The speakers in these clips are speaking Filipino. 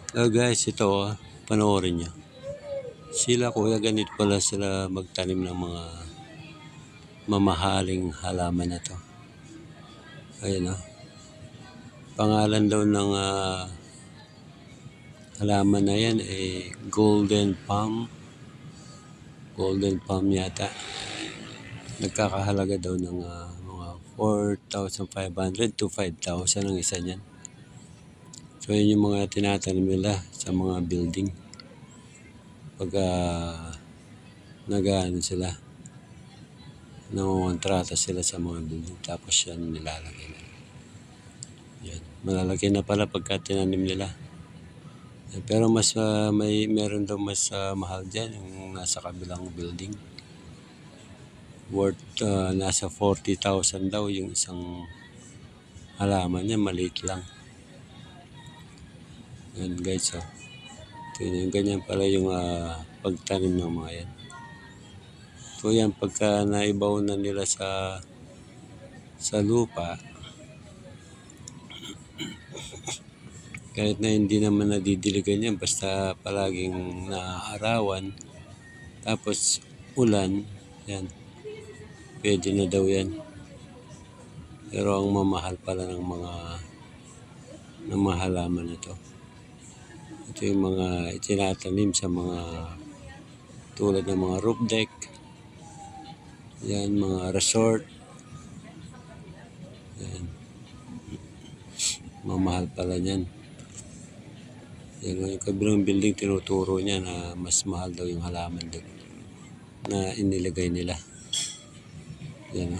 Guys, ito panoorin nyo. Sila kuya, ganito pala sila magtanim ng mga mamahaling halaman na to. Ayun pangalan daw ng halaman na yan golden palm. Golden palm yata. Nagkakahalaga daw ng mga 4,500 to 5,000 ang isa niyan. So yun yung mga tinatanim nila sa mga building. Pag nag-ano sila, nangongontrata sila sa mga building, tapos yan nilalagay na. Yan. Malalaki na pala pagka tinanim nila. Pero mas meron daw mas mahal dyan yung nasa kabilang building. Worth nasa 40,000 daw yung isang halaman niya, maliit lang. Yan guys, yung ganyan pala yung pagtanim ng mga yan. So yan, pagka naibaw na nila sa lupa, kahit na hindi naman nadidiligan yan, basta palaging naaarawan, tapos ulan, yan, pwede na daw yan. Pero ang mamahal pala ng mga halaman na to. Ito yung mga itinatanim sa mga tulad ng mga roof deck, yan, mga resort, yan. Mamahal pala yan. Yan, yung kabilang building tinuturo niya na mas mahal daw yung halaman doon na inilagay nila. Yan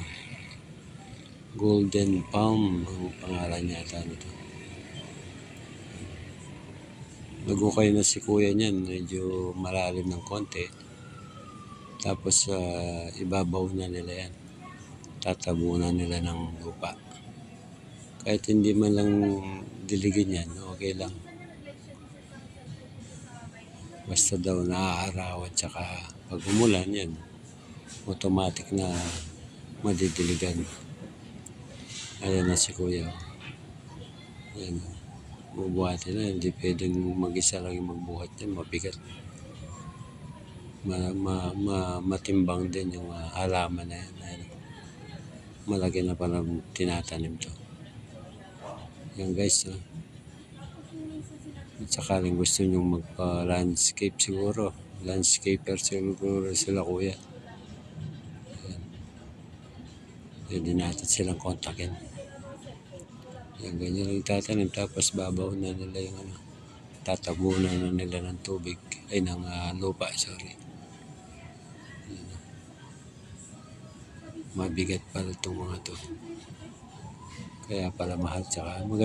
golden palm ang pangalan yata nito. Nagukay na si kuya niyan, medyo malalim ng konti. Tapos ibabaw na nila yan. Tatabunan nila ng lupa. Kahit hindi man lang diligin yan, okay lang. Basta daw naaarawan, tsaka pag umulan yan, automatic na madidiligan. Ayan na si kuya. Ayan. Bubuhatin na, hindi pwedeng mag-isa lang yung magbuhat yan, mabigat. Matimbang din yung halaman na yan. Ayan. Malaki na pala tinatanim to. Yan guys, at sakaling gusto nyo magpa-landscape siguro, landscaper siguro sila kuya. Ayan. Pwede natin silang kontakin. Yan, ganyan lang tatanim, tapos babaw na nila yung tatabunan na nila ng tubig, ay ng lupa, sorry. Yan. Mabigat pala itong mga to, kaya pala mahal, tsaka maganda.